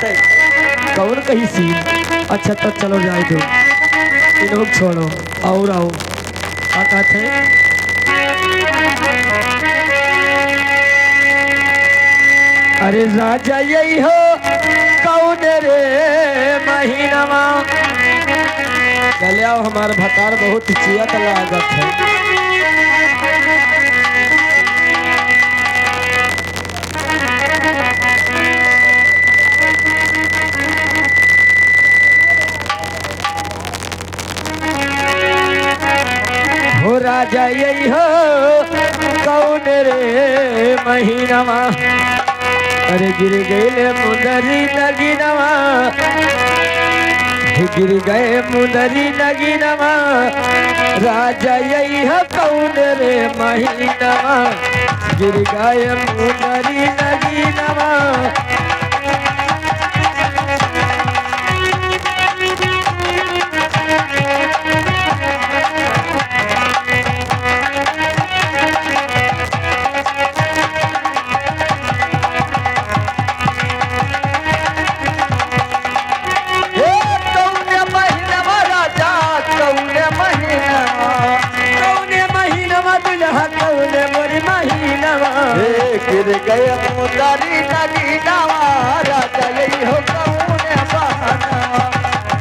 कैसे कौन कही सी। अच्छा तो चलो जाए दो, इन लोग छोड़ो और आओ। क्या कहते हैं? अरे राजा यही हो कौन रे महीनावा। चले आओ, हमार भतार बहुत चियत लागत है। हो राजा यही हो कौन रे महीनावा। अरे गिर गए मुंदरी नगीनवा, गिर गए मुंदरी नगीनवा। राजा यही है कौन रे महीनवा, गिर गए मुंदरी नगीनवा। गिर गया मुंदरी नगीनवा, राजा यही हो कौन बहाना।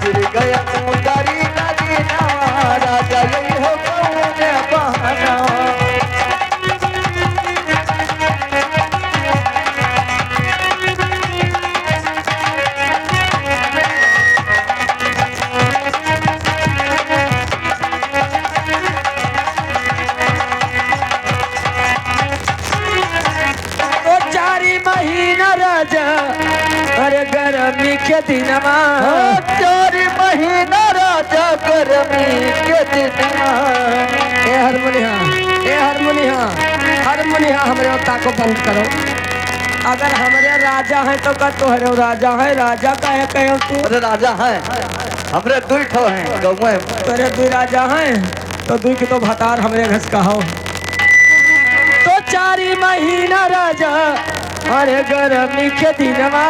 गिर गया मुंदरी नगीनवा, राजा यही हो कौन बहाना। अरे गर्मी के दिनमा, 4 महीना राजा गर्मी के दिनमा। ए हारमोनिया, ए हारमोनिया, हारमोनिया हमारे ओता को बंद करो। अगर हमारे राजा है तो का तोहरे राजा है, राजा का है कहो तू। अरे राजा है हमरे 2 ठो हैं गाँव में। तेरे 2 राजा हैं तो 2 की तो भतार हमरे घस का हो। तो 4 महीना राजा अरे गर्मी के दिनमा।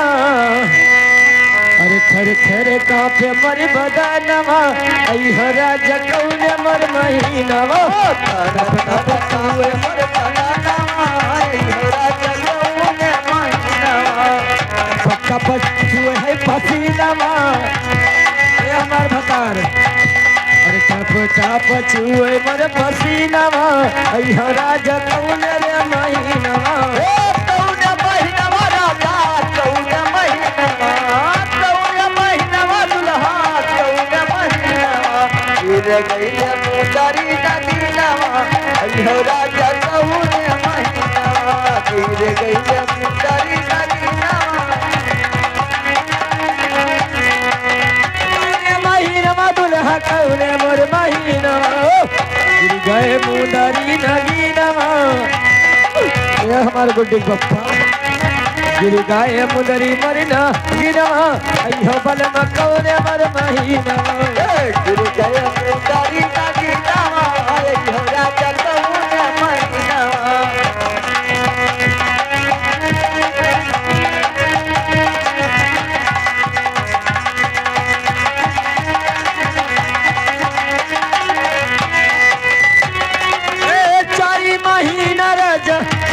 अरे थर थर कांपे मर बदनवा, आई हो राजा कौन मर महीनवा। थर थर कांपे मर बदनवा, आई हो राजा कौन महीनवा। पक्का पछुए है पसीनवा, ये हमार भतार। अरे टप टप छुए मर पसीनवा, आई हो राजा कौन रे महीनवा। गिर गई मुंदरी नगीनवा, अयो राजा कौन महीनवा। गिर गई मुंदरी नगीनवा, महीनवा दुल्हा कौन मोर महीनवा। गिर गए मुंदरी नगीनवा, ये हमार गुड्डी पप्पा। गिर गए मुंदरी मरना गिनवा, अयो बलमा कौन मर महीनवा। गिर गए मुंदरी नगीनवा, अयो राजा कौन महीनवा।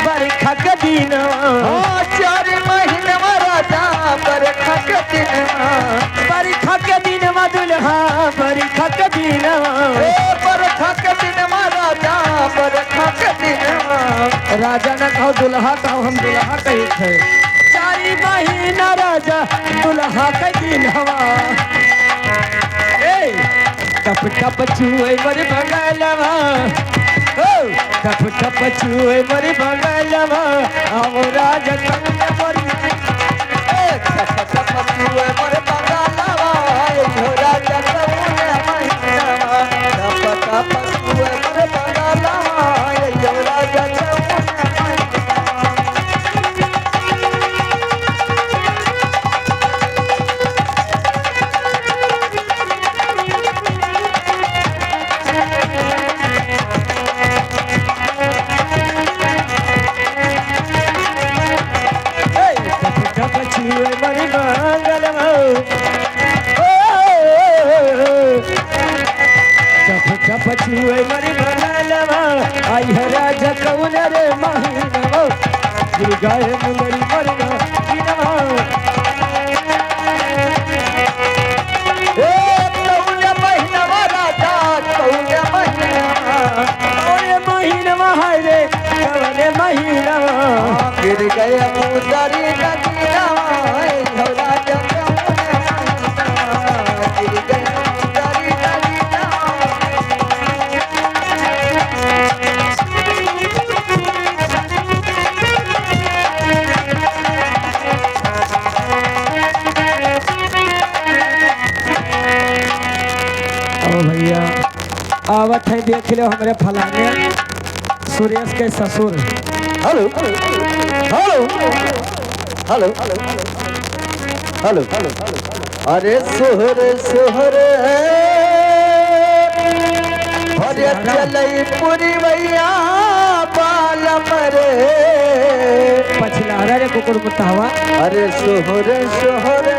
बरखा के दिनवा, 4 महीनवा राजा बरखा के दिनवा। बरखा के दिनवा दुल्हा, बरखा के दिनवा। बरखा के दिनवा राजा, बरखा के दिनवा। राजा न कहो दुल्हा कहो, हम दुल्हा कही थे। 4 महीना राजा दुल्हा के दिनवा। टप टप छुए मर बगलवा, टप टप छुए मर बगलवा। आओ राजा कौन मर टप छुए मर बगलवा, अयो राजा कौन महीनवा। टप टप छुए मर बगलवा, अयो राजा कौन महीनवा। मंगल चप चप छुए मरी मंगलवा आई है राजा कौन रे महीनवा गिर गए मुंदरी मरना गिनवा महीनवा हाय रे कौन महीनवा गिर गया मुंदरी नगीनवा हो राजा गिर गया मुंदरी नगीनवा ओ भैया आवत है देख लो हमारे फलाने सुरेश के ससुर हेलो हेलो हेलो हेलो अरे सोहर सोहर अरे चलई पूरी भैया बाल मरे पछला रे कुकुर मुतावा अरे सोहर सोहर